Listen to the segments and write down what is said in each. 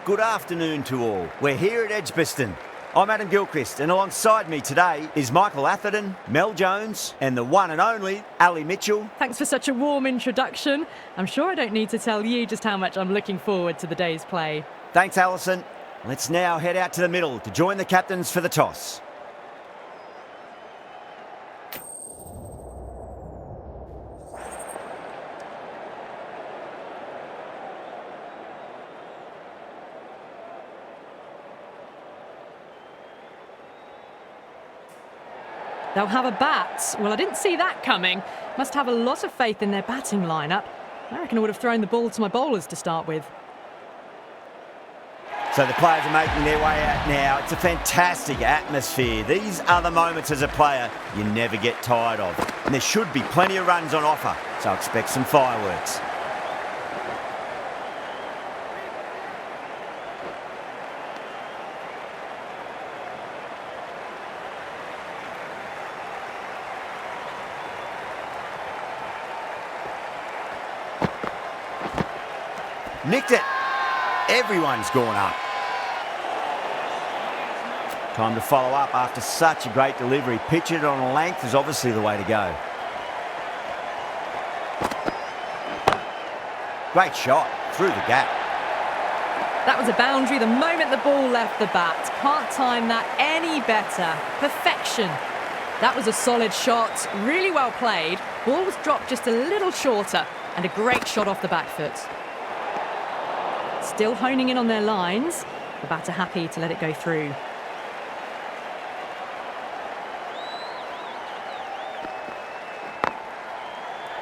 good afternoon to all. We're here at Edgbaston. I'm Adam Gilchrist, and alongside me today is Michael Atherton, Mel Jones, and the one and only Ali Mitchell. Thanks for such a warm introduction. I'm sure I don't need to tell you just how much I'm looking forward to the day's play. Thanks, Alison. Let's now head out to the middle to join the captains for the toss. They'll have a bat. Well, I didn't see that coming. Must have a lot of faith in their batting lineup. I reckon I would have thrown the ball to my bowlers to start with. So the players are making their way out now. It's a fantastic atmosphere. These are the moments as a player you never get tired of. And there should be plenty of runs on offer, so expect some fireworks. Nicked it. Everyone's gone up. Time to follow up after such a great delivery. Pitch it on a length is obviously the way to go. Great shot through the gap. That was a boundary the moment the ball left the bat. Can't time that any better. Perfection. That was a solid shot. Really well played. Ball was dropped just a little shorter and a great shot off the back foot. Still honing in on their lines. The batter happy to let it go through.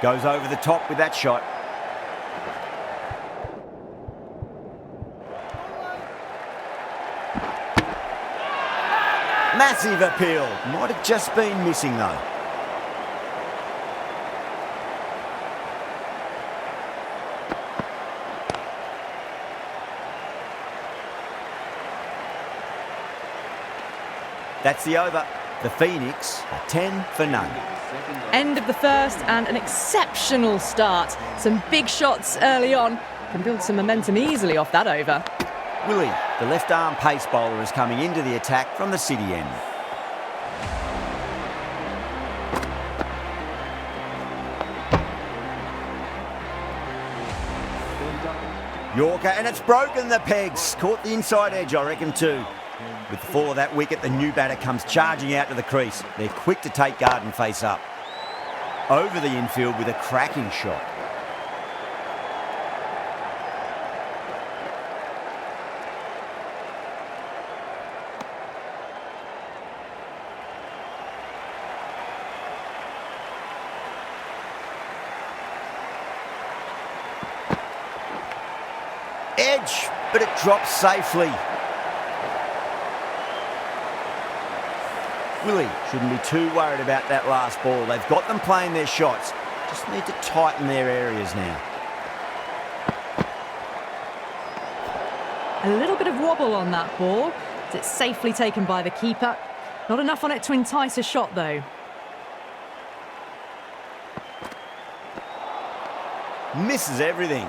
Goes over the top with that shot. Massive appeal. Might have just been missing though. That's the over. The Phoenix are 10 for none. End of the first and an exceptional start. Some big shots early on. Can build some momentum easily off that over. Willie, the left-arm pace bowler, is coming into the attack from the city end. Yorker, and it's broken the pegs. Caught the inside edge, I reckon, too. With the fall of that wicket, the new batter comes charging out to the crease. They're quick to take guard and face up. Over the infield with a cracking shot. Edge, but it drops safely. Willie shouldn't be too worried about that last ball. They've got them playing their shots. Just need to tighten their areas now. A little bit of wobble on that ball. It's safely taken by the keeper. Not enough on it to entice a shot, though. Misses everything.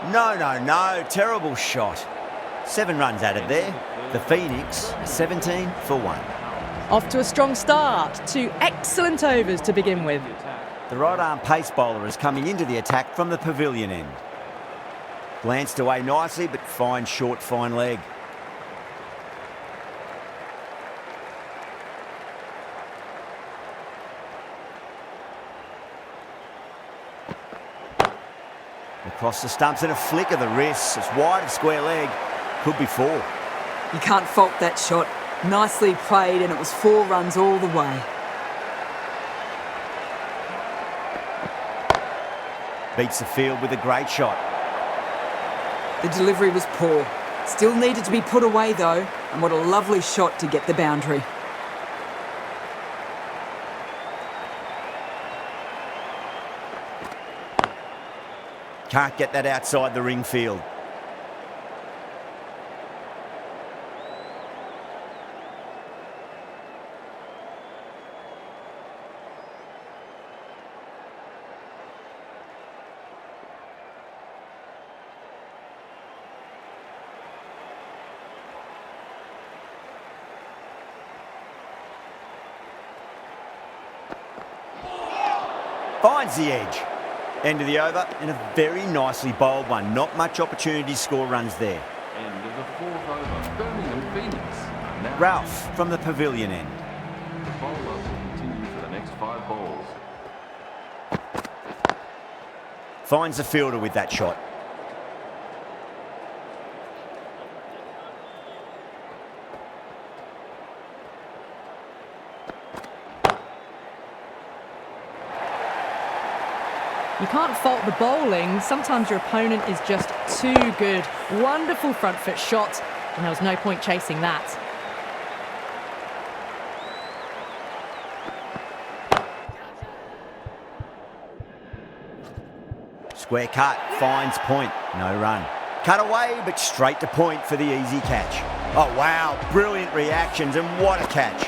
No. Terrible shot. 7 runs added there. The Phoenix are 17 for 1. Off to a strong start. 2 excellent overs to begin with. The right-arm pace bowler is coming into the attack from the pavilion end. Glanced away nicely, but fine short, fine leg. Across the stumps and a flick of the wrist. It's wide of square leg. Could be 4. You can't fault that shot. Nicely played, and it was 4 runs all the way. Beats the field with a great shot. The delivery was poor. Still needed to be put away though, and what a lovely shot to get the boundary. Can't get that outside the ring field. Finds the edge. End of the over, and a very nicely bowled one. Not much opportunity to score runs there. End of the fourth over. Birmingham Phoenix. Now Ralph from the pavilion end. the bowler will continue for the next 5 balls. Finds the fielder with that shot. You can't fault the bowling. Sometimes your opponent is just too good. Wonderful front foot shot, and there was no point chasing that. Square cut, finds point, no run. Cut away, but straight to point for the easy catch. Oh wow, brilliant reactions, and what a catch.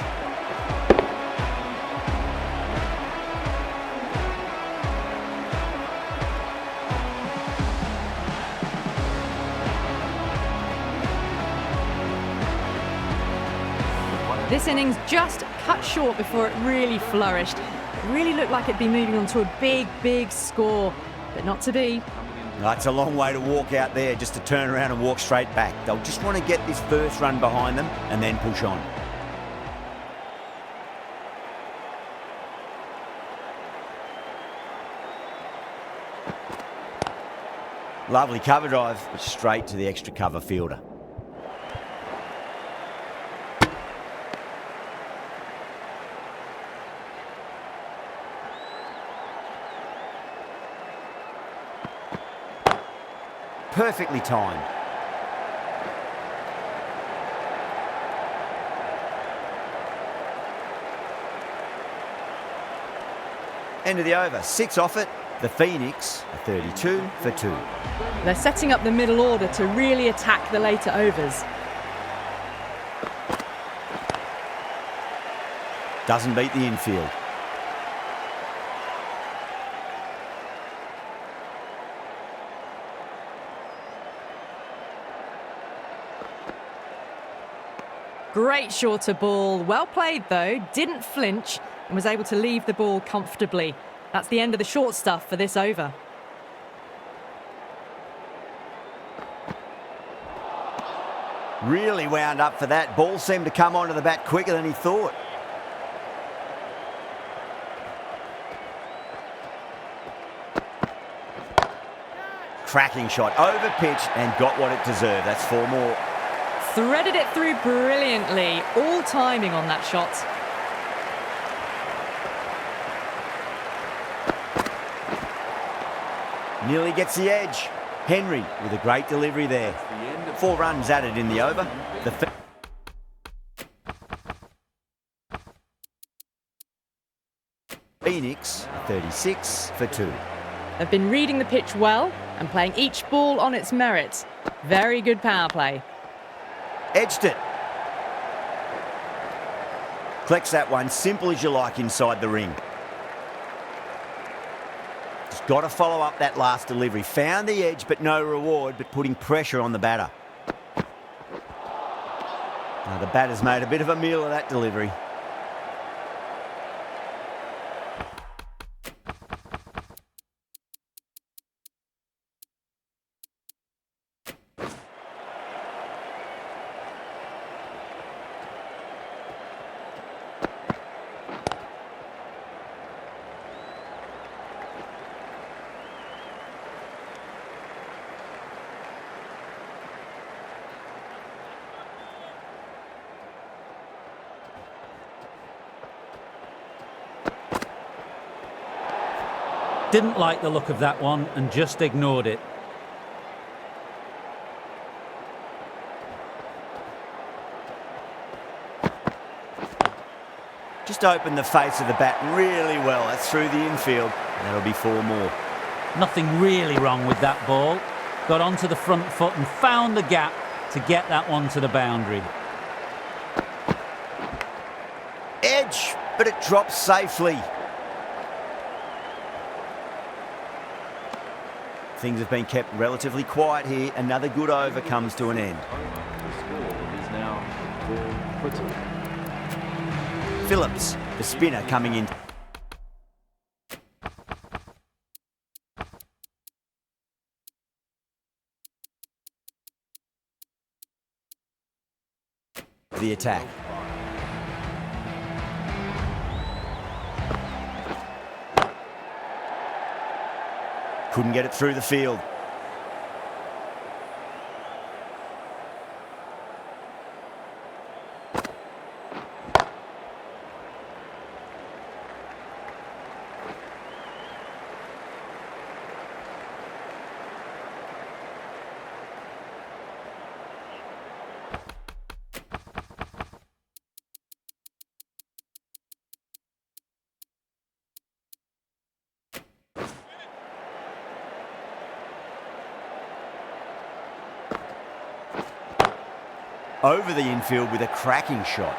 This innings just cut short before it really flourished. It really looked like it'd be moving on to a big, big score, but not to be. That's a long way to walk out there just to turn around and walk straight back. They'll just want to get this first run behind them and then push on. Lovely cover drive, but straight to the extra cover fielder. Perfectly timed. End of the over, 6 off it. The Phoenix are 32 for 2. They're setting up the middle order to really attack the later overs. Doesn't beat the infield. Great shorter ball. Well played though, didn't flinch and was able to leave the ball comfortably. That's the end of the short stuff for this over. Really wound up for that. Ball seemed to come onto the bat quicker than he thought. Cracking shot, over pitch and got what it deserved. That's 4 more. Threaded it through brilliantly. All timing on that shot. Nearly gets the edge. Henry with a great delivery there. 4 runs added in the over. The Phoenix 36 for 2. They've been reading the pitch well and playing each ball on its merit. Very good power play. Edged it. Collects that one, simple as you like inside the ring. Just got to follow up that last delivery. Found the edge, but no reward, but putting pressure on the batter. Now the batter's made a bit of a meal of that delivery. Didn't like the look of that one and just ignored it. Just opened the face of the bat really well. That's through the infield. And that'll be 4 more. Nothing really wrong with that ball. Got onto the front foot and found the gap to get that one to the boundary. Edge, but it drops safely. Things have been kept relatively quiet here. Another good over comes to an end. The score is now 4 for 2. Phillips, the spinner, coming in. for the attack. Couldn't get it through the field. Over the infield with a cracking shot.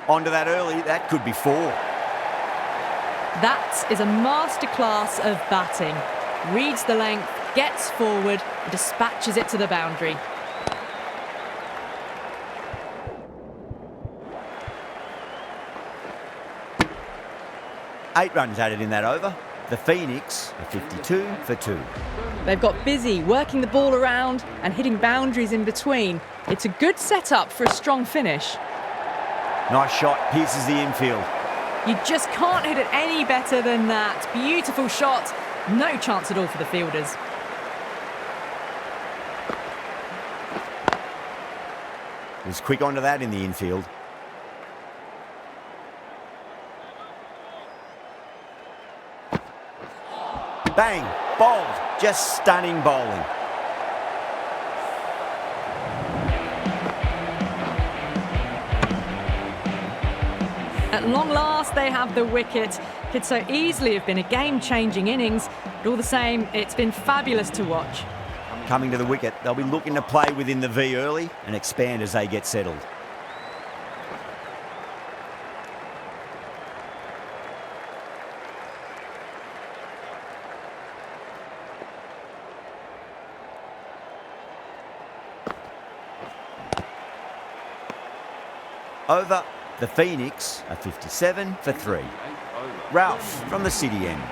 Onto that early, that could be 4. That is a masterclass of batting. Reads the length, gets forward, and dispatches it to the boundary. Eight runs added in that over. The Phoenix are 52 for 2. They've got busy working the ball around and hitting boundaries in between. It's a good setup for a strong finish. Nice shot, pierces the infield. You just can't hit it any better than that. Beautiful shot. No chance at all for the fielders. Was quick onto that in the infield. Bang, bowled, just stunning bowling. At long last, they have the wicket. Could so easily have been a game-changing innings, but all the same, it's been fabulous to watch. Coming to the wicket, they'll be looking to play within the V early and expand as they get settled. Over, the Phoenix are 57 for 3. Ralph from the city end.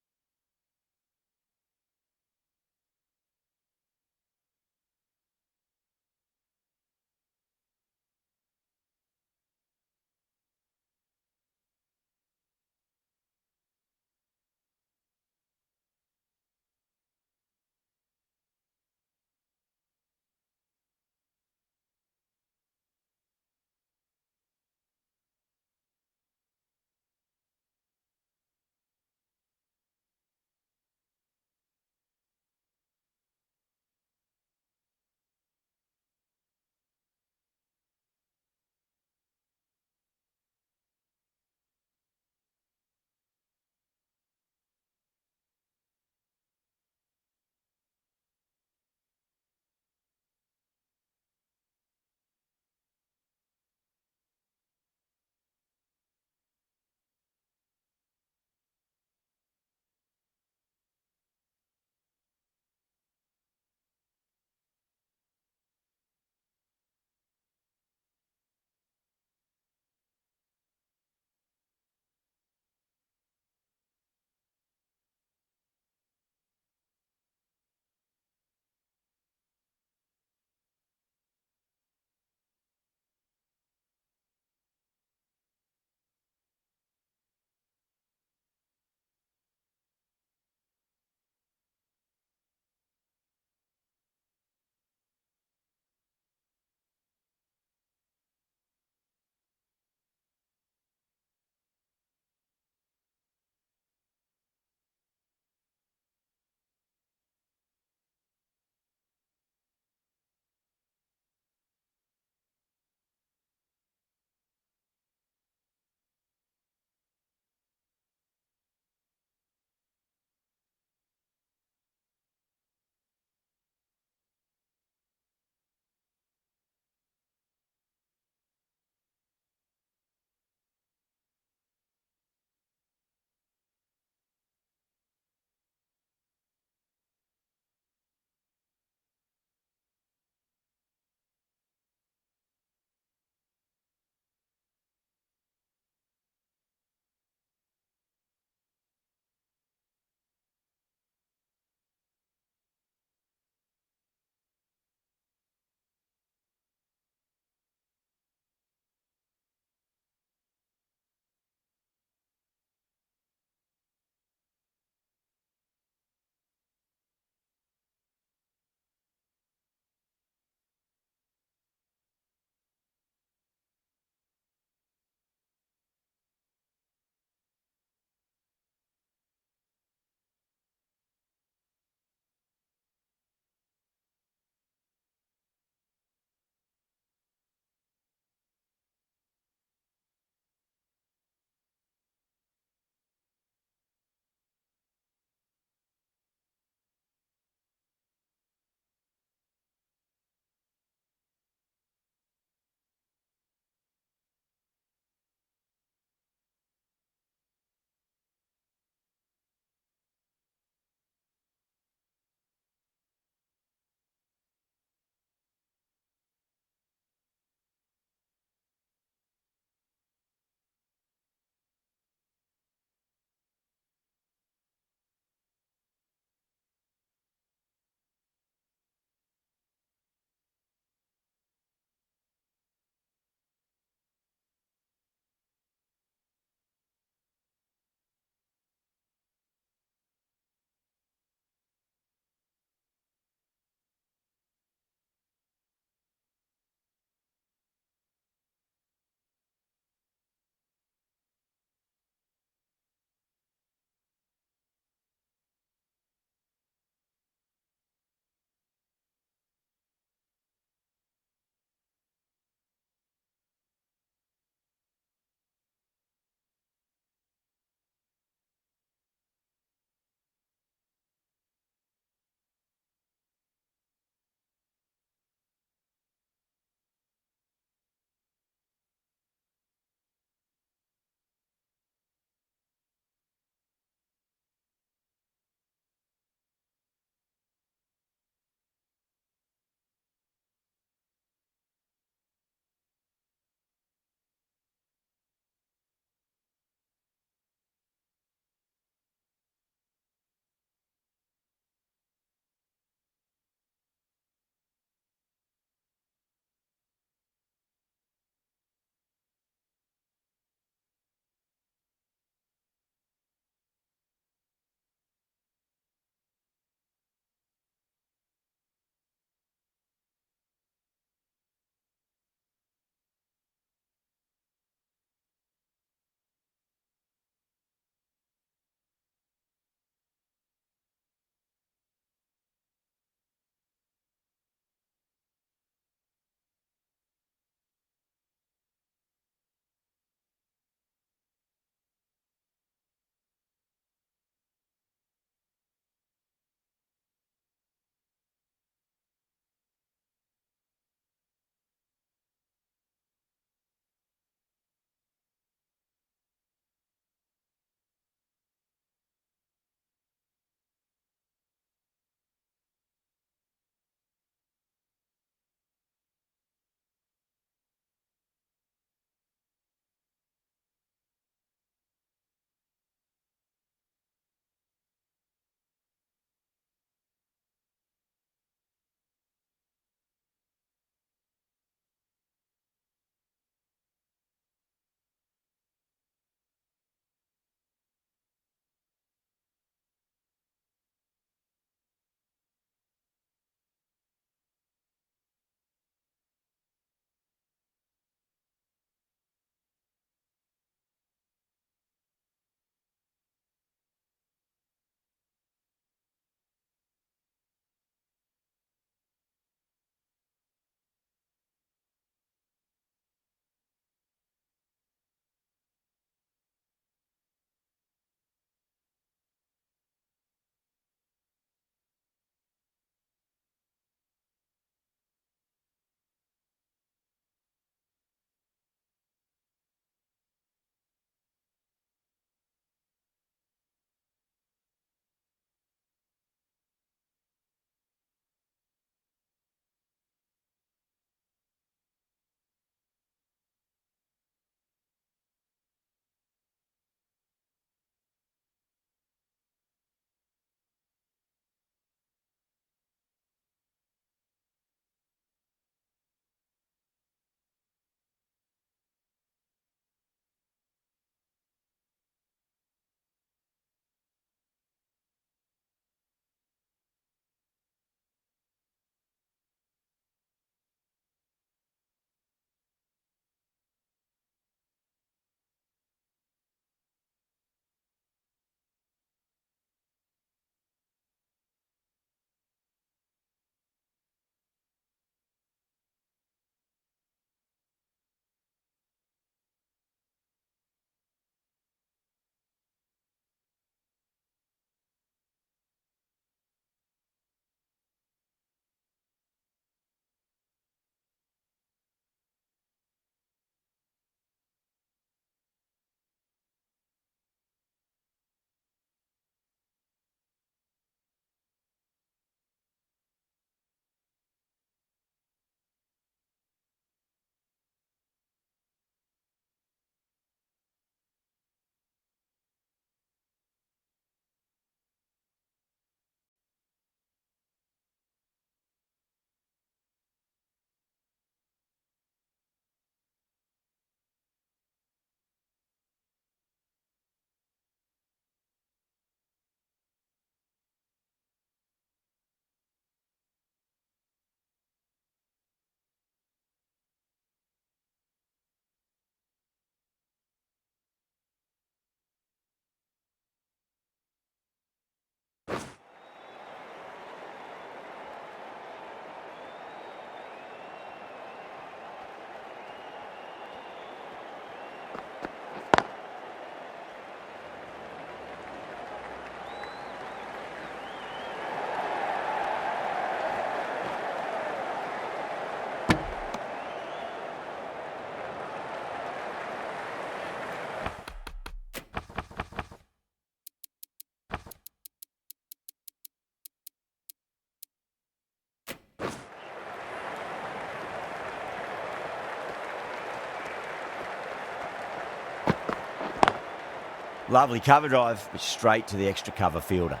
Lovely cover drive, but straight to the extra cover fielder.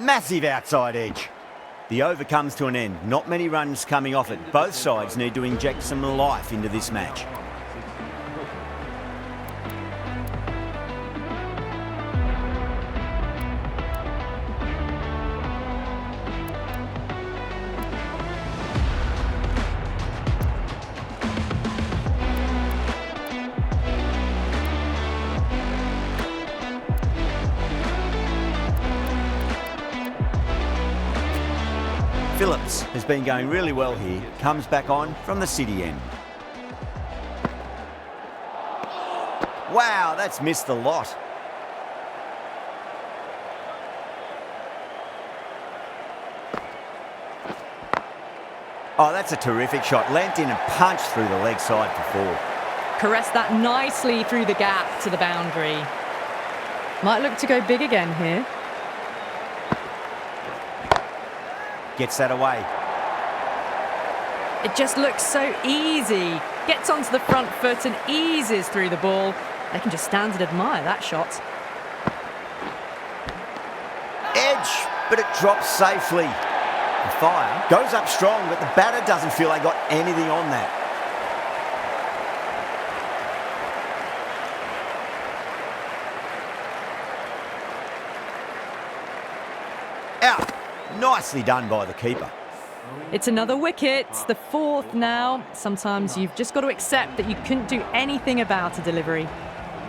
Massive outside edge. The over comes to an end. Not many runs coming off it. Both sides need to inject some life into this match. Phillips has been going really well here. Comes back on from the city end. Wow, that's missed the lot. Oh, that's a terrific shot. Leant in and punched through the leg side for four. Caressed that nicely through the gap to the boundary. Might look to go big again here. Gets that away. It just looks so easy. Gets onto the front foot and eases through the ball. They can just stand and admire that shot. Edge, but it drops safely. The Fire goes up strong, but the batter doesn't feel they got anything on that. Out. Nicely done by the keeper. It's another wicket, the fourth now. Sometimes you've just got to accept that you couldn't do anything about a delivery.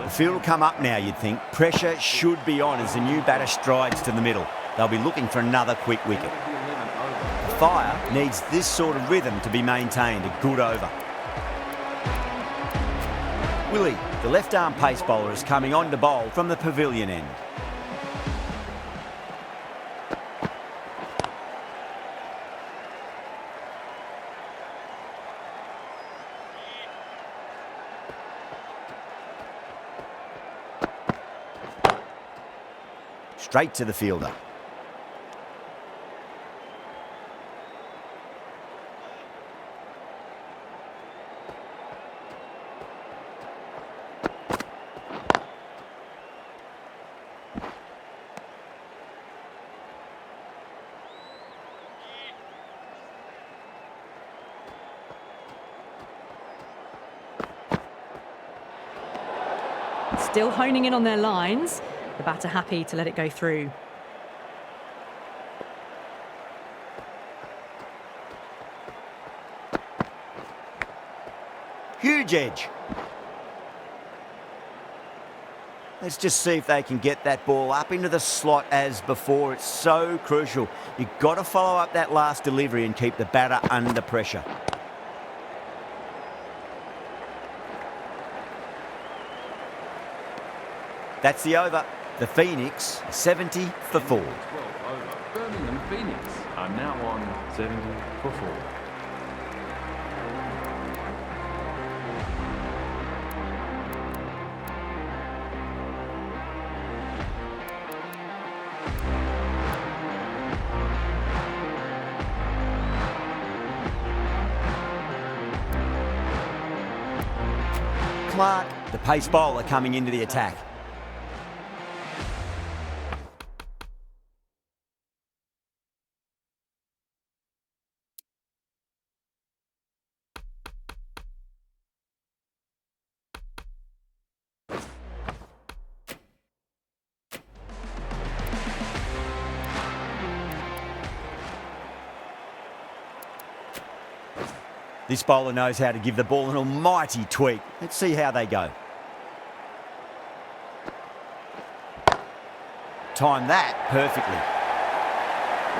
The field will come up now, you'd think. Pressure should be on as the new batter strides to the middle. They'll be looking for another quick wicket. The Fire needs this sort of rhythm to be maintained. A good over. Willie, the left-arm pace bowler, is coming on to bowl from the pavilion end. Straight to the fielder. Still honing in on their lines. The batter happy to let it go through. Huge edge. Let's just see if they can get that ball up into the slot as before. It's so crucial. You've got to follow up that last delivery and keep the batter under pressure. That's the over. The Phoenix, 70 for 4. 12 over. Birmingham Phoenix are now on 70 for 4. Clark, the pace bowler, coming into the attack. This bowler knows how to give the ball an almighty tweak. Let's see how they go. Time that perfectly.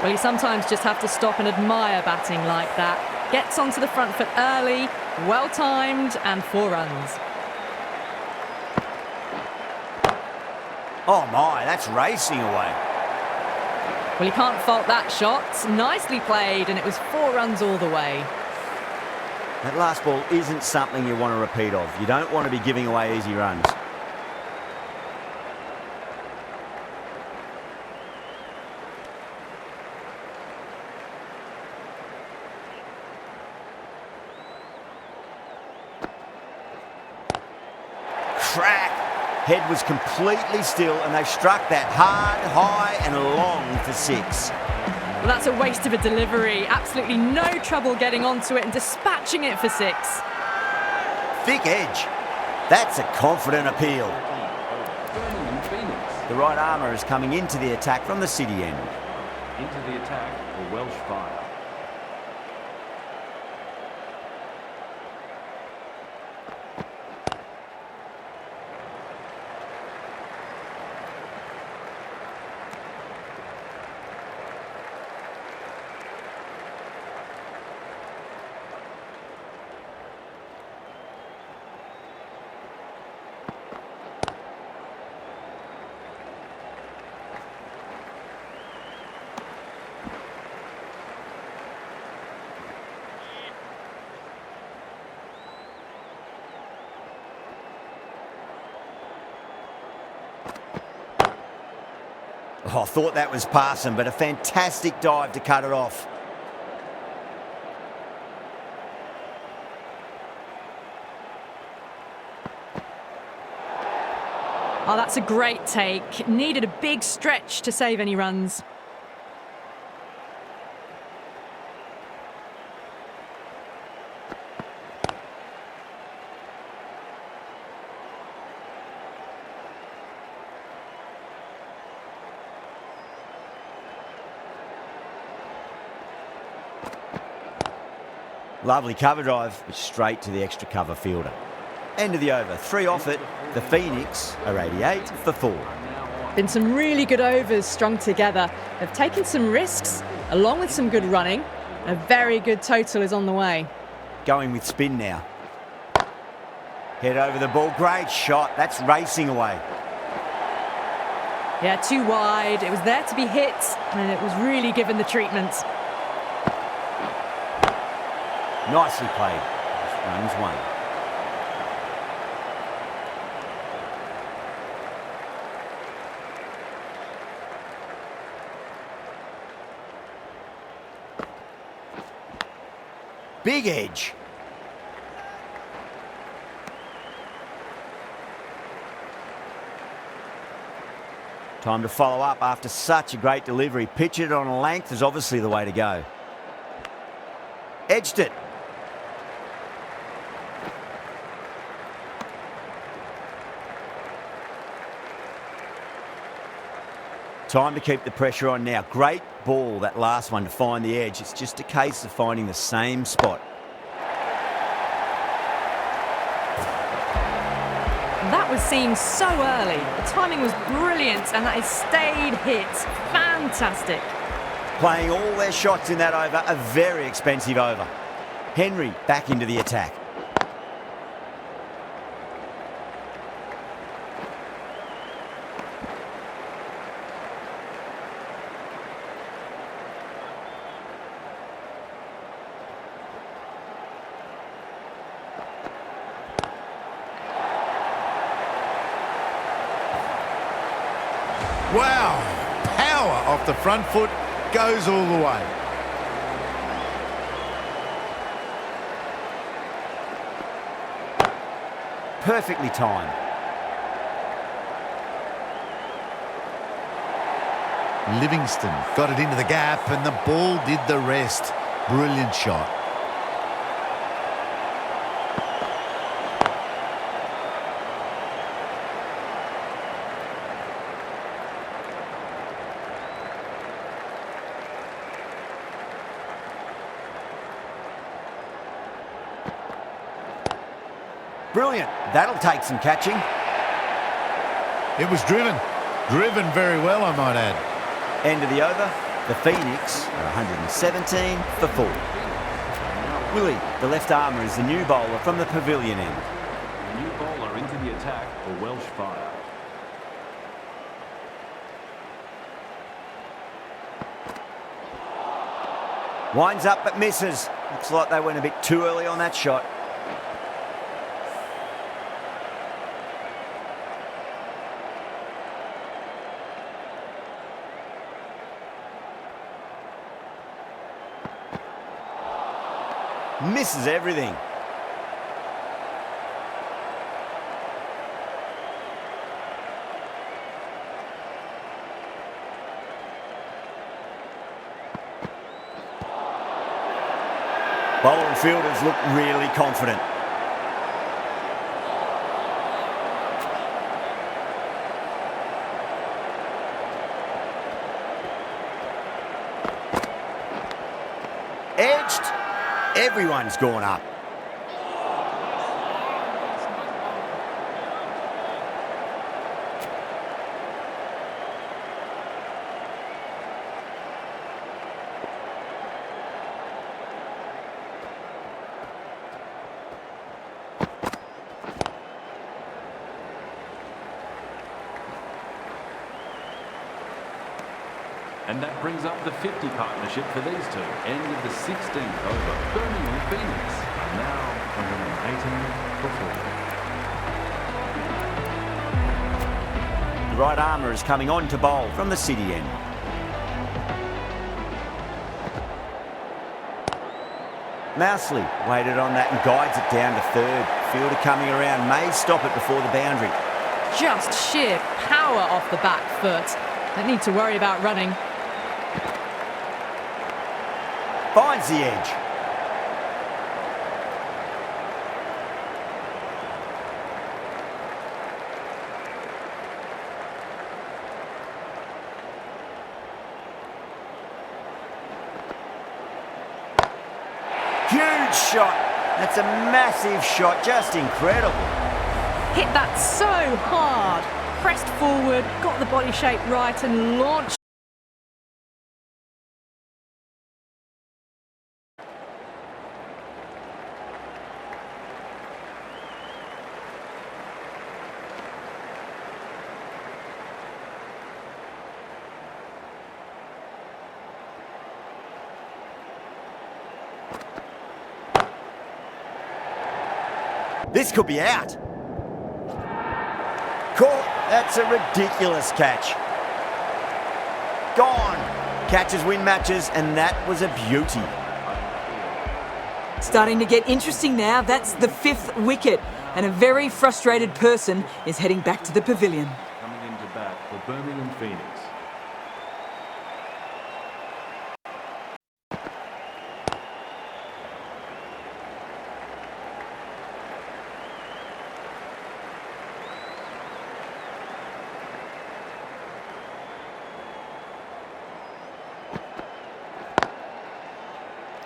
Well, you sometimes just have to stop and admire batting like that. Gets onto the front foot early, well timed, and 4 runs. Oh my, that's racing away. Well, you can't fault that shot. Nicely played, and it was 4 runs all the way. That last ball isn't something you want to repeat of. You don't want to be giving away easy runs. track. Head was completely still and they've struck that hard, high and long for 6. Well, that's a waste of a delivery. Absolutely no trouble getting onto it and dispatching it for 6. Thick edge. That's a confident appeal. Birmingham Phoenix. The right armour is coming into the attack from the city end. Into the attack for Welsh Fire. Oh, I thought that was passing, but a fantastic dive to cut it off. Oh, that's a great take. Needed a big stretch to save any runs. Lovely cover drive, but straight to the extra cover fielder. End of the over. 3 off it. The Phoenix are 88 for 4. Been some really good overs strung together. They've taken some risks, along with some good running. A very good total is on the way. Going with spin now. Head over the ball. Great shot. That's racing away. Yeah, too wide. It was there to be hit, and it was really given the treatment. Nicely played. Runs 1. Big edge. Time to follow up after such a great delivery. Pitch it on a length is obviously the way to go. Edged it. Time to keep the pressure on now. Great ball, that last one, to find the edge. It's just a case of finding the same spot. That was seen so early. The timing was brilliant, and that has stayed hit. Fantastic. Playing all their shots in that over, a very expensive over. Henry back into the attack. Wow, power off the front foot, goes all the way. Perfectly timed. Livingston got it into the gap and the ball did the rest. Brilliant shot. Brilliant. That'll take some catching. It was driven very well, I might add. End of the over. The Phoenix are 117 for 4. Willie, the left armour, is the new bowler from the pavilion end. The new bowler into the attack for Welsh Fire. Winds up but misses. Looks like they went a bit too early on that shot. Misses everything. Bowler and fielders look really confident. Edged. Everyone's gone up. And that brings up the 50 partnership for these two. End of the 16th over. Birmingham Phoenix are now 118 for 4. The right armour is coming on to bowl from the city end. Mousley waited on that and guides it down to third. Fielder coming around may stop it before the boundary. Just sheer power off the back foot. Don't need to worry about running. Finds the edge. Huge shot. That's a massive shot. Just incredible. Hit that so hard. Pressed forward, got the body shape right and launched. This could be out. Caught. That's a ridiculous catch. Gone. Catches win matches, and that was a beauty. Starting to get interesting now. That's the 5th wicket. And a very frustrated person is heading back to the pavilion. Coming into bat for Birmingham Phoenix.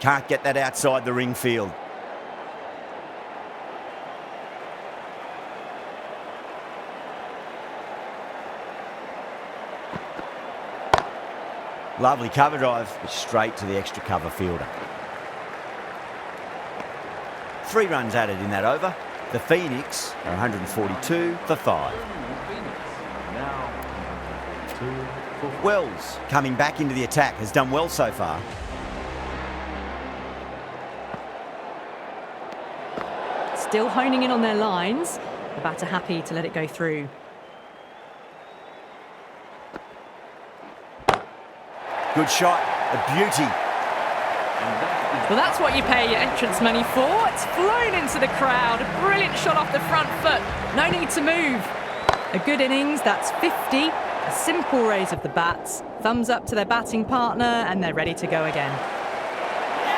Can't get that outside the ring field. Lovely cover drive, straight to the extra cover fielder. 3 runs added in that over. The Phoenix are 142 for 5. Now 2 for 4. Wells, coming back into the attack, has done well so far. Still honing in on their lines. The batter happy to let it go through. Good shot, a beauty. Well, that's what you pay your entrance money for. It's flown into the crowd. A brilliant shot off the front foot. No need to move. A good innings, that's 50. A simple raise of the bats. Thumbs up to their batting partner, and they're ready to go again.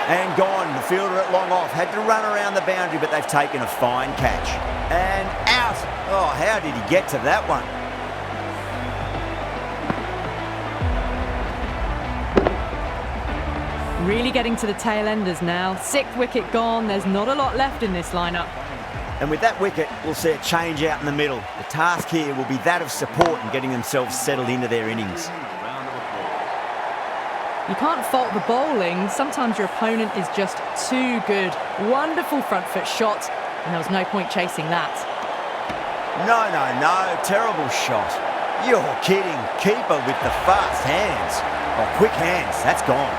And gone. The fielder at long off had to run around the boundary, but they've taken a fine catch. And out. Oh, how did he get to that one? Really getting to the tail enders now. 6th wicket gone. There's not a lot left in this lineup. And with that wicket, we'll see a change out in the middle. The task here will be that of support and getting themselves settled into their innings. You can't fault the bowling. Sometimes your opponent is just too good. Wonderful front foot shot, and there was no point chasing that. No. Terrible shot. You're kidding. Keeper with the fast hands. Oh, quick hands. That's gone.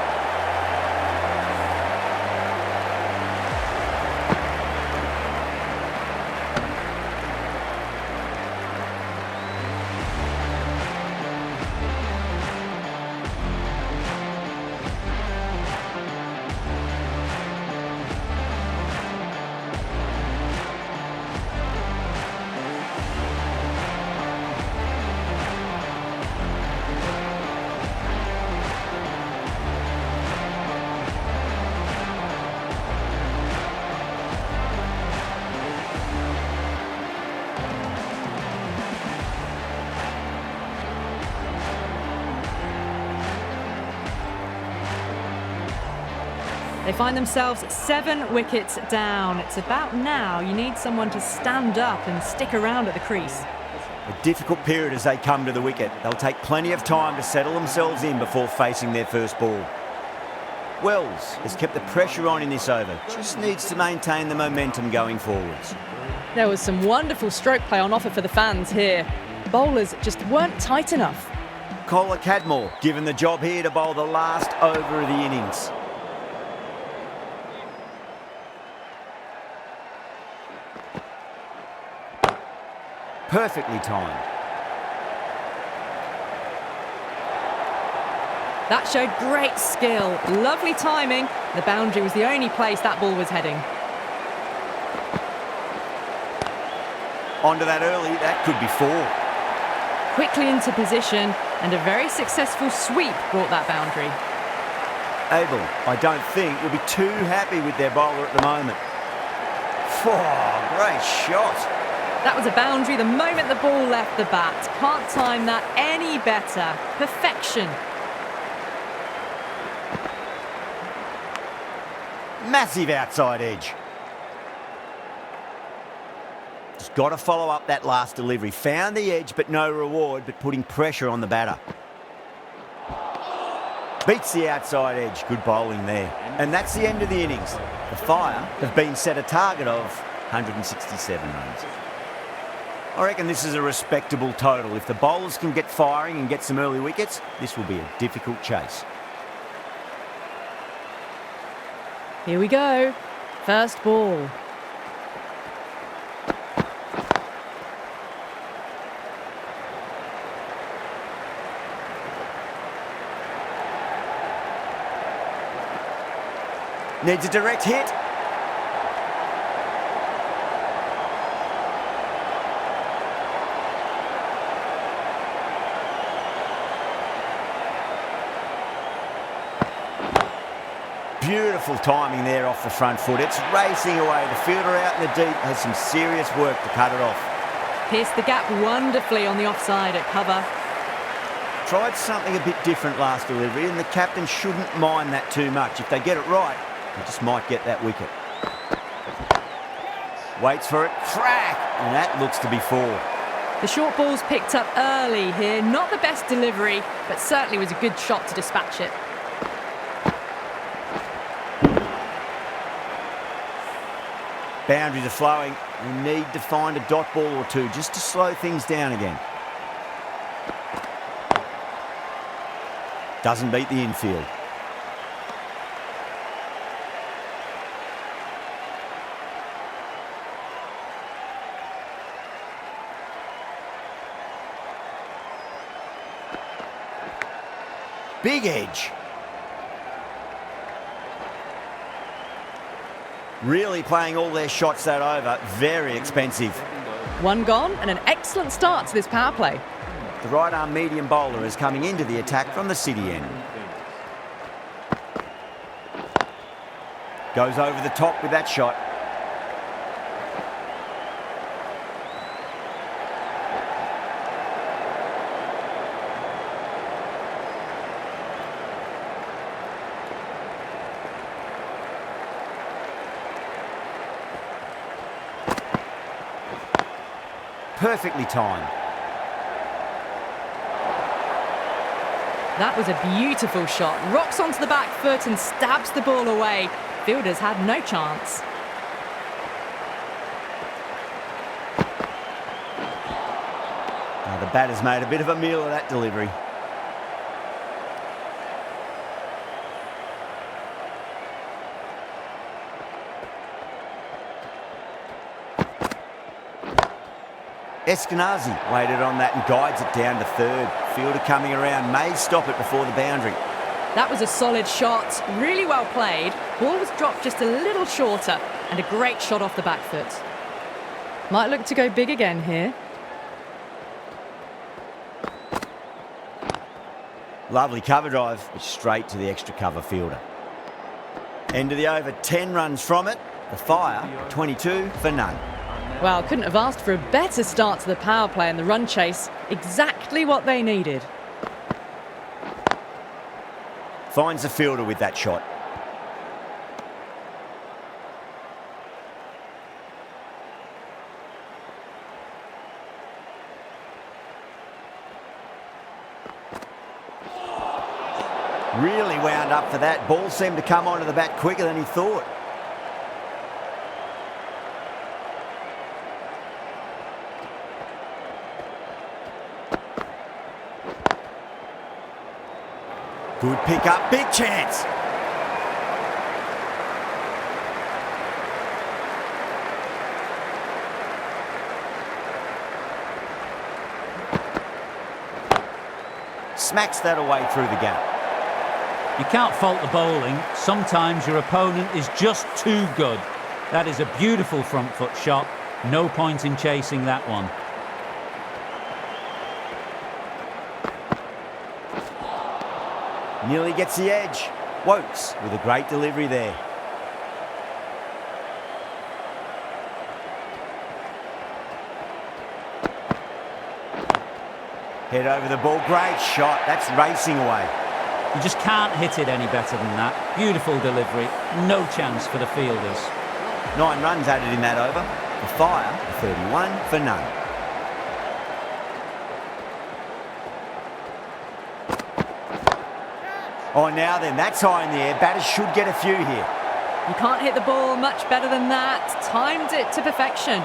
They find themselves 7 wickets down. It's about now you need someone to stand up and stick around at the crease. A difficult period as they come to the wicket. They'll take plenty of time to settle themselves in before facing their first ball. Wells has kept the pressure on in this over. Just needs to maintain the momentum going forwards. There was some wonderful stroke play on offer for the fans here. Bowlers just weren't tight enough. Collar Cadmore given the job here to bowl the last over of the innings. Perfectly timed. That showed great skill, lovely timing. The boundary was the only place that ball was heading. Onto that early, that could be 4. Quickly into position, and a very successful sweep brought that boundary. Abel, I don't think, will be too happy with their bowler at the moment. Great shot. That was a boundary the moment the ball left the bat. Can't time that any better. Perfection. Massive outside edge. Just got to follow up that last delivery. Found the edge, but no reward, but putting pressure on the batter. Beats the outside edge. Good bowling there. And that's the end of the innings. The Fire have been set a target of 167 runs. I reckon this is a respectable total. If the bowlers can get firing and get some early wickets, this will be a difficult chase. Here we go. First ball. Needs a direct hit. Beautiful timing there off the front foot. It's racing away. The fielder out in the deep has some serious work to cut it off. Pierced the gap wonderfully on the offside at cover. Tried something a bit different last delivery, and the captain shouldn't mind that too much. If they get it right, they just might get that wicket. Waits for it. Crack! And that looks to be 4. The short ball's picked up early here. Not the best delivery, but certainly was a good shot to dispatch it. Boundaries are flowing. We need to find a dot ball or two just to slow things down again. Doesn't beat the infield. Big edge. Really playing all their shots that over. Very expensive. One gone and an excellent start to this power play. The right arm medium bowler is coming into the attack from the city end. Goes over the top with that shot. Perfectly timed. That was a beautiful shot. Rocks onto the back foot and stabs the ball away. Fielders had no chance. Now the batter's made a bit of a meal of that delivery. Eskenazi waited on that and guides it down to 3rd. Fielder coming around, may stop it before the boundary. That was a solid shot, really well played. Ball was dropped just a little shorter and a great shot off the back foot. Might look to go big again here. Lovely cover drive, but straight to the extra cover fielder. End of the over, 10 runs from it. The Fire, 22 for none. Well, couldn't have asked for a better start to the power play and the run chase. Exactly what they needed. Finds the fielder with that shot. Really wound up for that. Ball seemed to come onto the bat quicker than he thought. Good pick up, big chance. Smacks that away through the gap. You can't fault the bowling. Sometimes your opponent is just too good. That is a beautiful front foot shot. No point in chasing that one. Nearly gets the edge. Wokes with a great delivery there. Head over the ball. Great shot. That's racing away. You just can't hit it any better than that. Beautiful delivery. No chance for the fielders. 9 runs added in that over. The Fire, 31 for none. Oh, now then, that's high in the air. Batters should get a few here. You can't hit the ball much better than that. Timed it to perfection.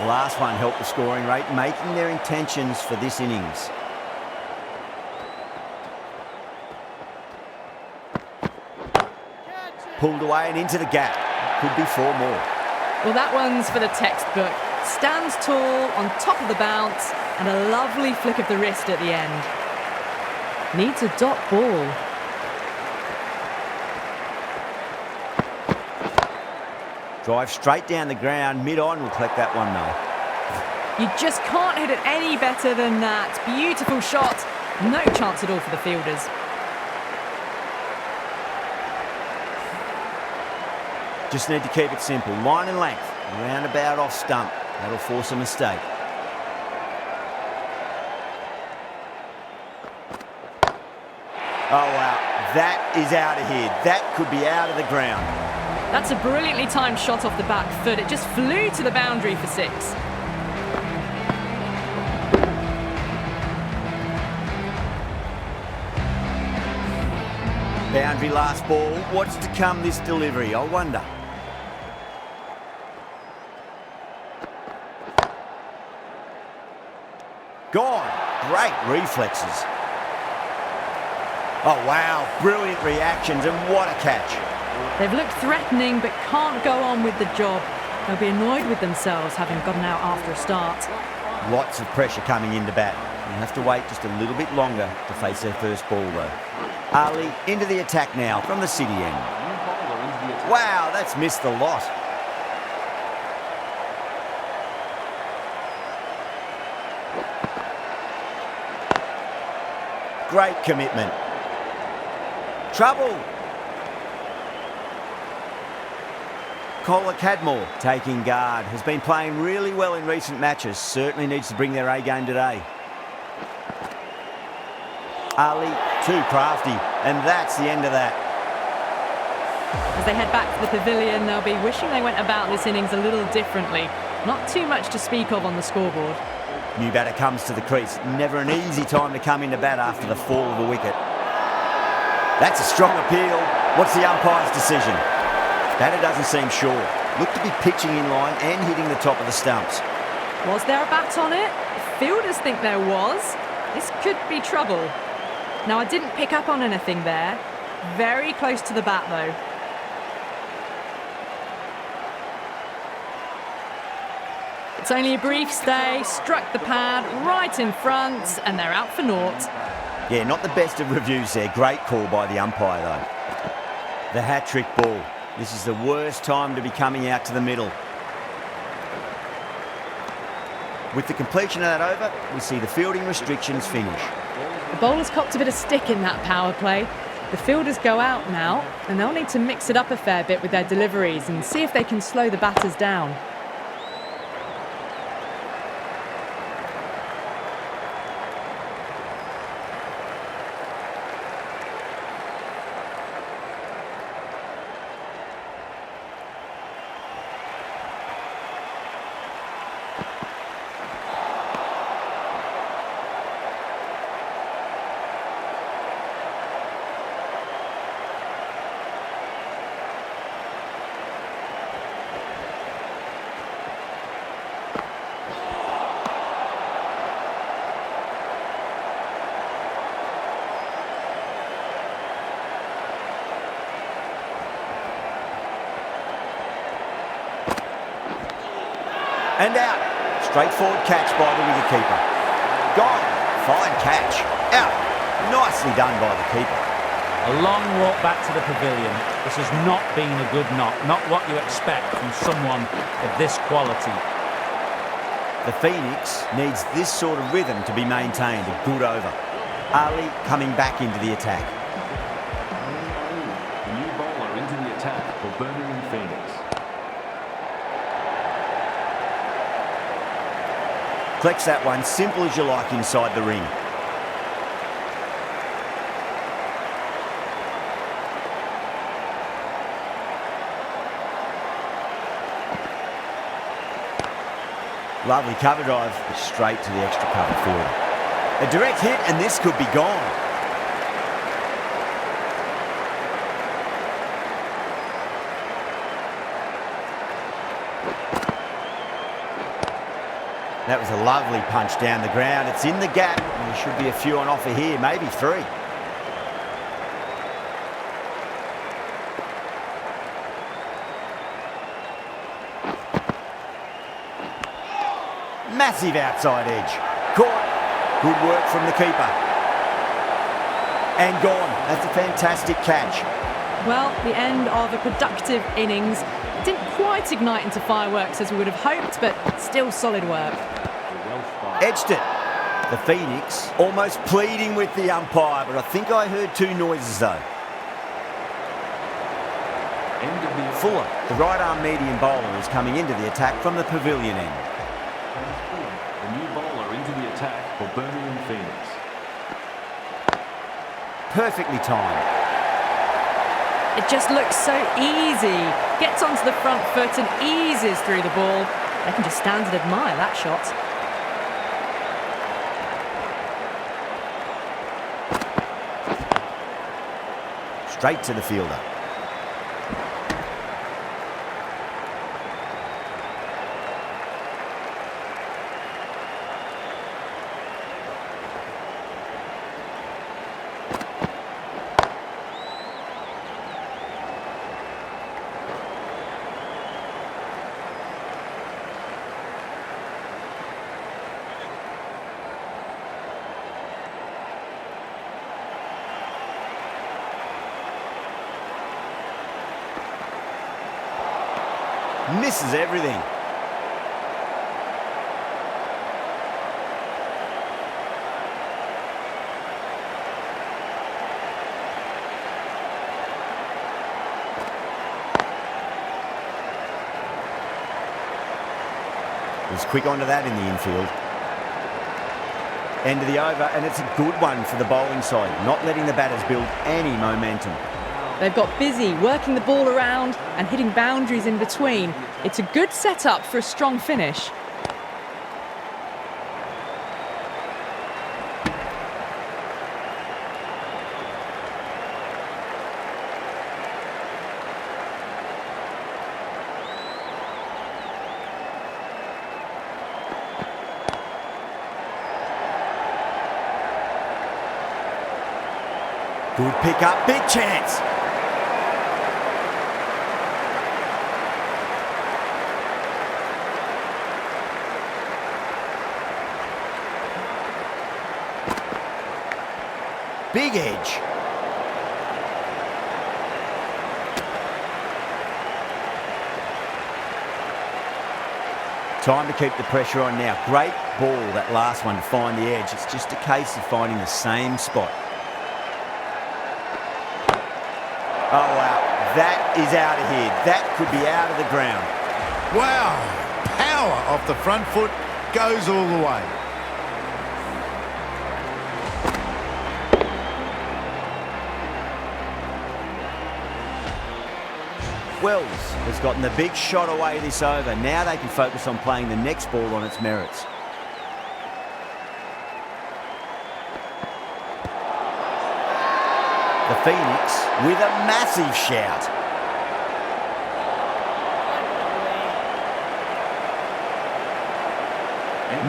The last one helped the scoring rate, making their intentions for this innings. Pulled away and into the gap. Could be 4 more. Well, that one's for the textbook. Stands tall, on top of the bounce, and a lovely flick of the wrist at the end. Needs a dot ball. Drive straight down the ground, mid-on, will collect that one though. You just can't hit it any better than that. Beautiful shot. No chance at all for the fielders. Just need to keep it simple. Line and length, roundabout off stump. That'll force a mistake. Oh wow, that is out of here. That could be out of the ground. That's a brilliantly timed shot off the back foot. It just flew to the boundary for 6. Boundary last ball. What's to come this delivery, I wonder. Gone. Great reflexes. Oh, wow. Brilliant reactions, and what a catch. They've looked threatening but can't go on with the job. They'll be annoyed with themselves having gotten out after a start. Lots of pressure coming into bat. You'll have to wait just a little bit longer to face their first ball, though. Ali into the attack now from the city end. Wow, that's missed the lot. Great commitment. Trouble. Kohler Cadmore taking guard. Has been playing really well in recent matches. Certainly needs to bring their A game today. Ali, too crafty. And that's the end of that. As they head back to the pavilion, they'll be wishing they went about this innings a little differently. Not too much to speak of on the scoreboard. New batter comes to the crease. Never an easy time to come into bat after the fall of a wicket. That's a strong appeal. What's the umpire's decision? Batter doesn't seem sure. Looked to be pitching in line and hitting the top of the stumps. Was there a bat on it? Fielders think there was. This could be trouble. Now, I didn't pick up on anything there. Very close to the bat, though. It's only a brief stay. Struck the pad right in front, and they're out for naught. Yeah, not the best of reviews there. Great call by the umpire, though. The hat-trick ball. This is the worst time to be coming out to the middle. With the completion of that over, we see the fielding restrictions finish. The bowlers copped a bit of stick in that power play. The fielders go out now, and they'll need to mix it up a fair bit with their deliveries and see if they can slow the batters down. And out. Straightforward catch by the wicketkeeper. Gone. Fine catch. Out. Nicely done by the keeper. A long walk back to the pavilion. This has not been a good knock. Not what you expect from someone of this quality. The Phoenix needs this sort of rhythm to be maintained. A good over. Ali coming back into the attack. The new bowler into the attack for Birmingham Phoenix. Collects that one, simple as you like, inside the ring. Lovely cover drive, straight to the extra cover field. A direct hit, and this could be gone. That was a lovely punch down the ground. It's in the gap. There should be a few on offer here, maybe 3. Massive outside edge. Caught. Good work from the keeper. And gone. That's a fantastic catch. Well, the end of a productive innings. It didn't quite ignite into fireworks as we would have hoped, but still solid work. The Welsh Fire. Edged it. The Phoenix almost pleading with the umpire, but I think I heard 2 noises though. End of the Fuller, the right arm medium bowler, is coming into the attack from the pavilion end. The new bowler into the attack for Birmingham Phoenix. Perfectly timed. It just looks so easy. Gets onto the front foot and eases through the ball. They can just stand and admire that shot. Straight to the fielder. Misses everything. Was quick onto that in the infield. End of the over, and it's a good one for the bowling side, not letting the batters build any momentum. They've got busy working the ball around and hitting boundaries in between. It's a good setup for a strong finish. Good pick up, big chance. Big edge. Time to keep the pressure on now. Great ball, that last one, to find the edge. It's just a case of finding the same spot. Oh, wow. That is out of here. That could be out of the ground. Wow, power off the front foot, goes all the way. Wells has gotten the big shot away this over. Now they can focus on playing the next ball on its merits. The Phoenix with a massive shout.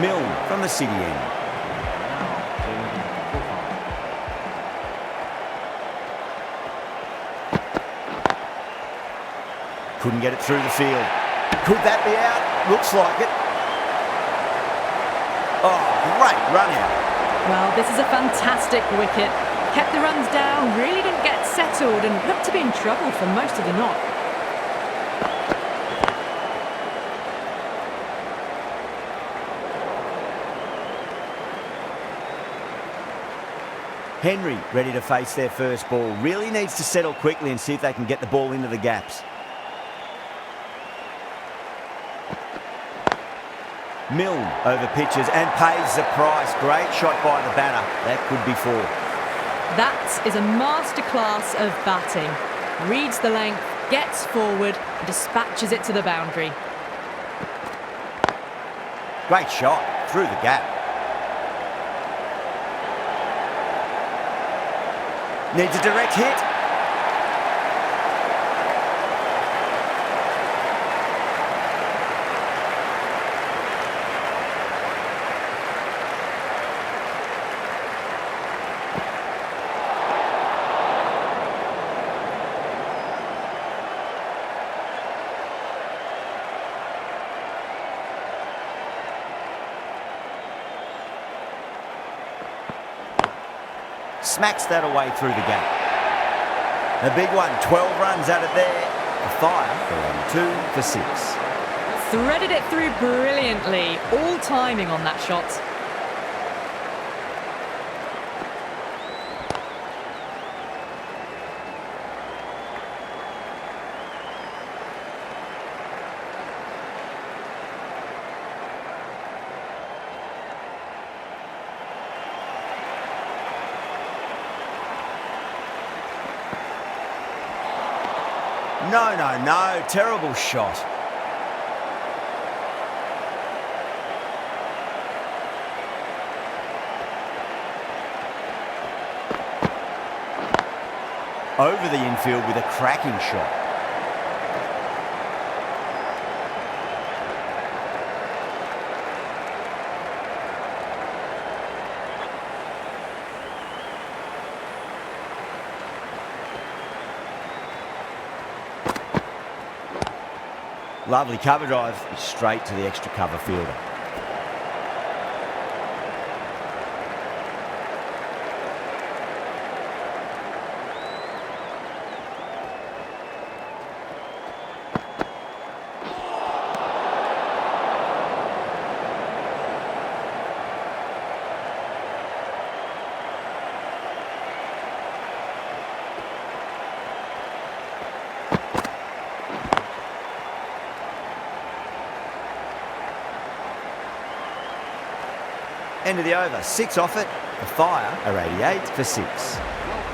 Milne from the city end. Couldn't get it through the field. Could that be out? Looks like it. Oh, great run out. Well, this is a fantastic wicket. Kept the runs down, really didn't get settled and looked to be in trouble for most of the knock. Henry ready to face their first ball. Really needs to settle quickly and see if they can get the ball into the gaps. Milne over pitches and pays the price. Great shot by the batter. That could be 4. That is a masterclass of batting. Reads the length, gets forward and dispatches it to the boundary. Great shot through the gap. Needs a direct hit. Smacks that away through the gap. A big one, 12 runs out of there. The Fire are on 2 for 6. Threaded it through brilliantly. All timing on that shot. No. Terrible shot. Over the infield with a cracking shot. Lovely cover drive, straight to the extra cover fielder. End of the over, 6 off it. The Fire are 88 for 6.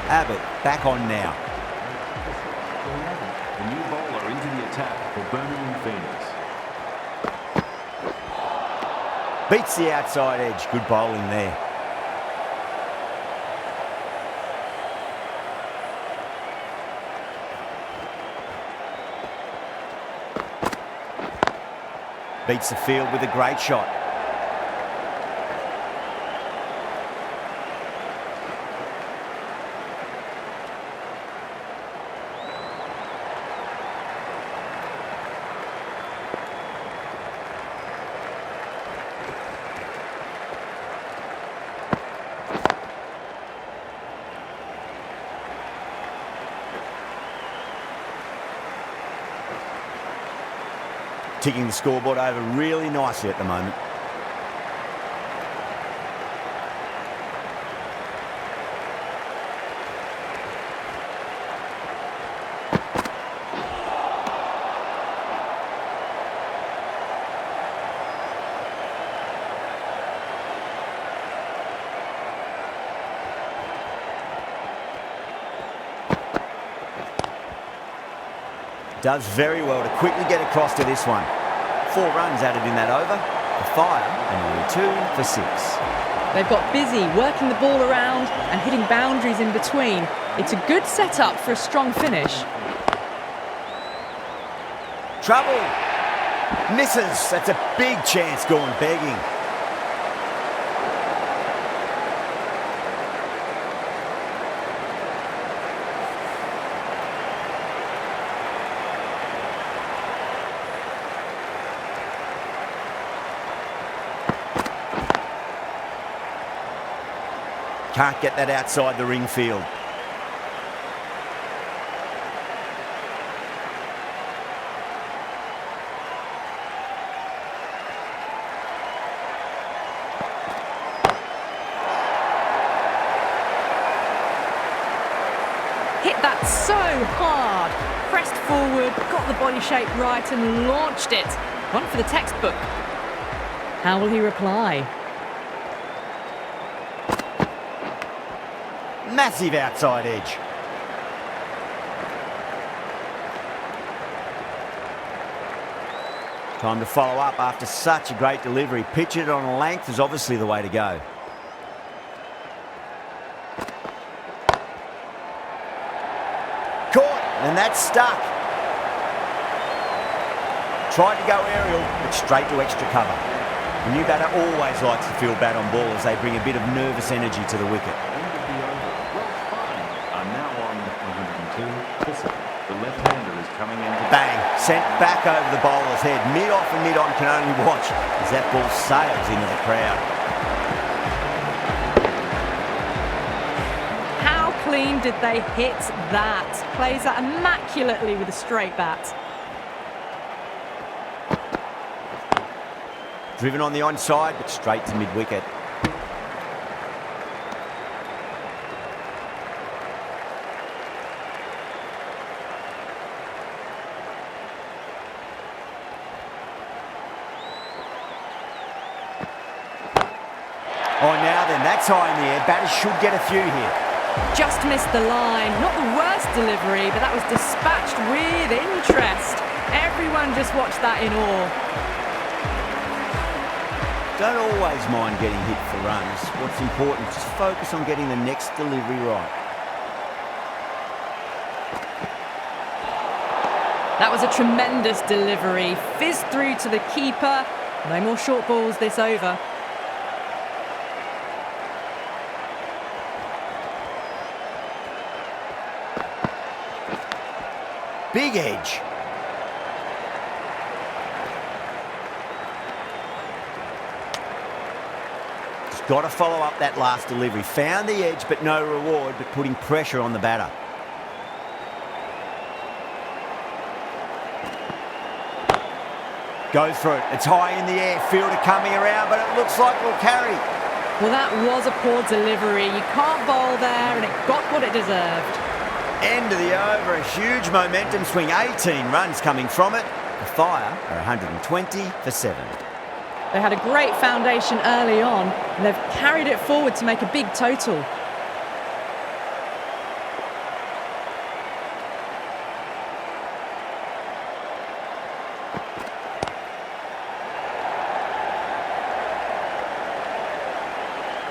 Abbott back on now. The new bowler into the attack for Birmingham Phoenix. Beats the outside edge, good bowling there. Beats the field with a great shot. Ticking the scoreboard over really nicely at the moment. Does very well to quickly get across to this one. 4 runs added in that over. The Fire are only 2 for 6. They've got busy working the ball around and hitting boundaries in between. It's a good setup for a strong finish. Trouble. Misses. That's a big chance going begging. Can't get that outside the ring field. Hit that so hard. Pressed forward, got the body shape right and launched it. One for the textbook. How will he reply? Massive outside edge. Time to follow up after such a great delivery. Pitch it on length is obviously the way to go. Caught, and that's stuck. Tried to go aerial, but straight to extra cover. The new batter always likes to feel bad on ball as they bring a bit of nervous energy to the wicket. End of the over. Welsh Fire are now on 102 for 7. The left-hander is coming in. Bang, sent back over the bowler's head. Mid-off and mid-on can only watch as that ball sails into the crowd. How clean did they hit that? Plays that immaculately with a straight bat. Driven on the onside, but straight to mid-wicket. Oh, now then, that's high in the air. Batters should get a few here. Just missed the line. Not the worst delivery, but that was dispatched with interest. Everyone just watched that in awe. Don't always mind getting hit for runs. What's important is focus on getting the next delivery right. That was a tremendous delivery. Fizzed through to the keeper. No more short balls this over. Big edge. Just got to follow up that last delivery. Found the edge, but no reward, but putting pressure on the batter. Goes for it. It's high in the air. Fielder coming around, but it looks like we'll carry. Well, that was a poor delivery. You can't bowl there, and it got what it deserved. End of the over. A huge momentum swing. 18 runs coming from it. The Fire are 120 for 7. They had a great foundation early on, and they've carried it forward to make a big total.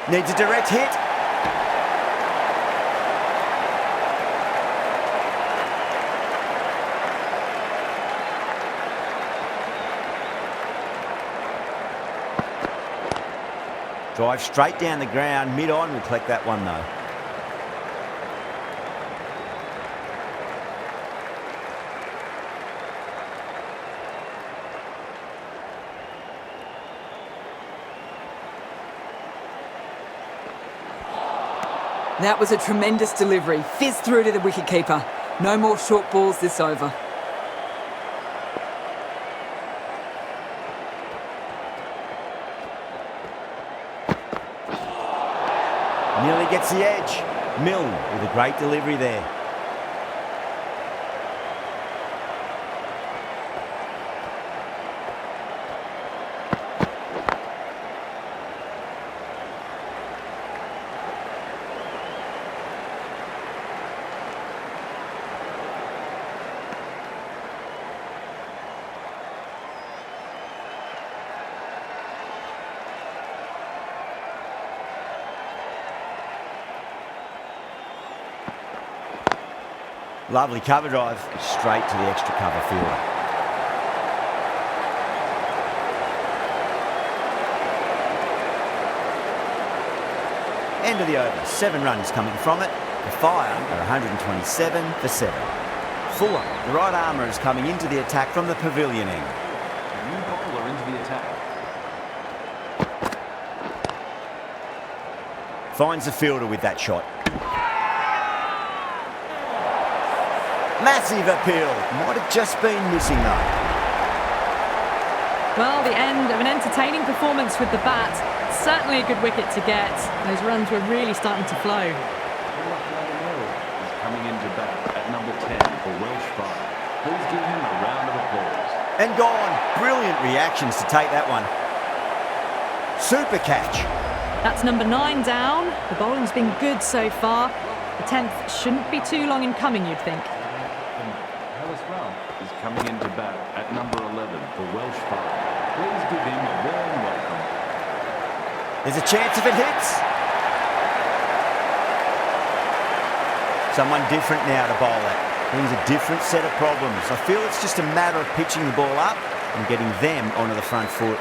Needs a direct hit. Drive straight down the ground. Mid-on will collect that one though. That was a tremendous delivery. Fizzed through to the wicketkeeper. No more short balls this over. Nearly gets the edge. Milne with a great delivery there. Lovely cover drive, straight to the extra cover fielder. End of the over, 7 runs coming from it. The Fire are 127 for 7. Fuller, the right armour, is coming into the attack from the pavilion end. New bowler into the attack. Finds the fielder with that shot. Massive appeal. Might have just been missing though. Well, the end of an entertaining performance with the bat. Certainly a good wicket to get. Those runs were really starting to flow. Is coming into bat at number 10 for Welsh Fire. Please give him a round of applause. And gone. Brilliant reactions to take that one. Super catch. That's number 9 down. The bowling's been good so far. The 10th shouldn't be too long in coming, you'd think. Is coming into bat at number 11 for Welsh Fire. Please give him a warm welcome. There's a chance if it hits. Someone different now to bowl at. Brings a different set of problems. I feel it's just a matter of pitching the ball up and getting them onto the front foot.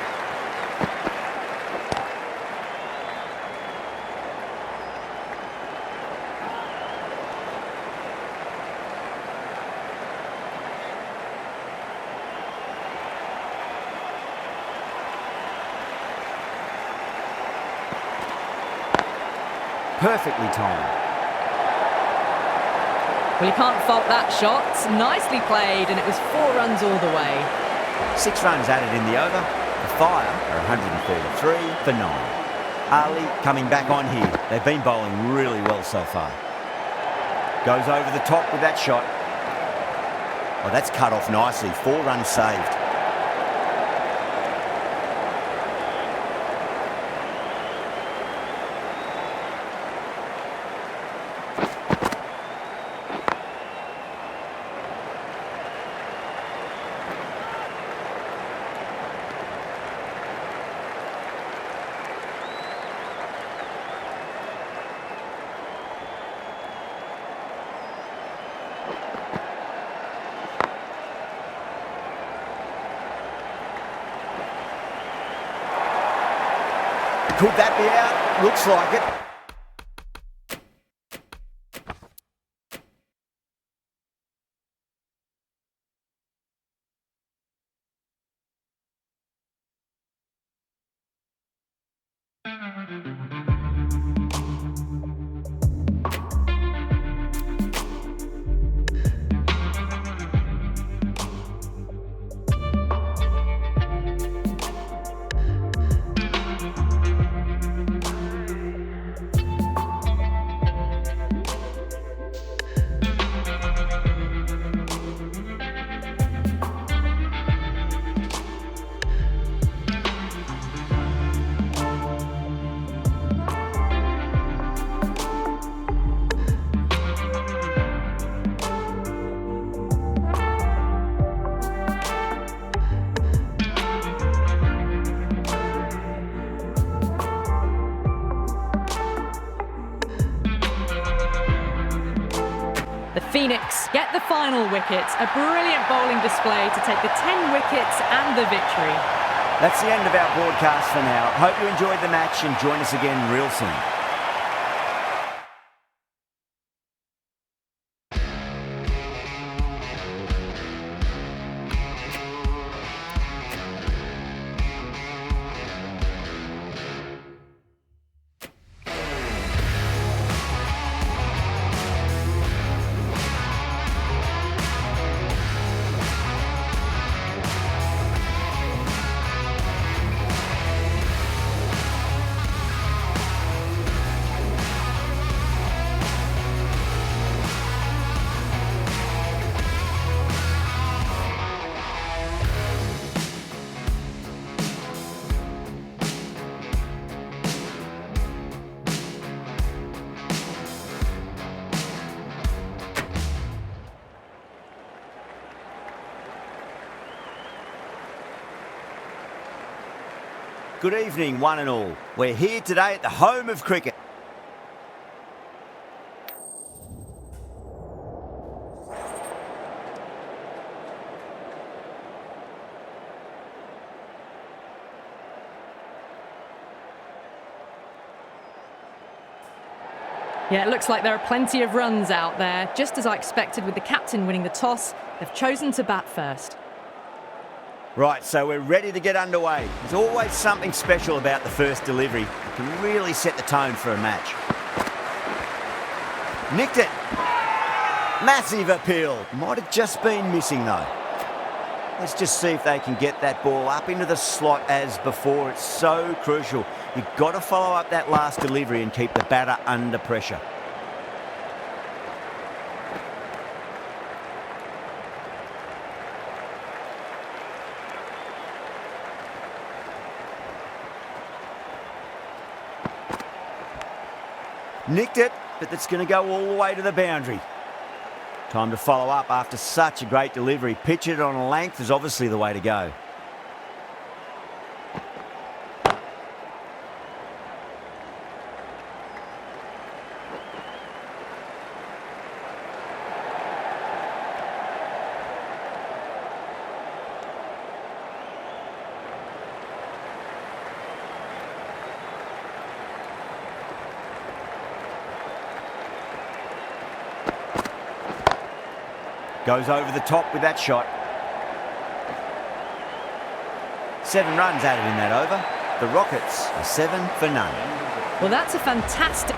Perfectly timed. Well, you can't fault that shot. Nicely played, and it was 4 runs all the way. 6 runs added in the over. The Fire are 133 for 9. Ali coming back on here. They've been bowling really well so far. Goes over the top with that shot. Oh, that's cut off nicely. 4 runs saved. Could that be out? Looks like it. The Phoenix get the final wicket. A brilliant bowling display to take the 10 wickets and the victory. That's the end of our broadcast for now. Hope you enjoyed the match and join us again real soon. Good evening, one and all. We're here today at the home of cricket. Yeah, it looks like there are plenty of runs out there. Just as I expected with the captain winning the toss, they've chosen to bat first. Right, so we're ready to get underway. There's always something special about the first delivery. It can really set the tone for a match. Nicked it. Massive appeal. Might have just been missing though. Let's just see if they can get that ball up into the slot as before. It's so crucial. You've got to follow up that last delivery and keep the batter under pressure. Nicked it, but that's going to go all the way to the boundary. Time to follow up after such a great delivery. Pitch it on a length is obviously the way to go. Goes over the top with that shot. 7 runs added in that over. The Rockets are 7 for none. Well, that's a fantastic...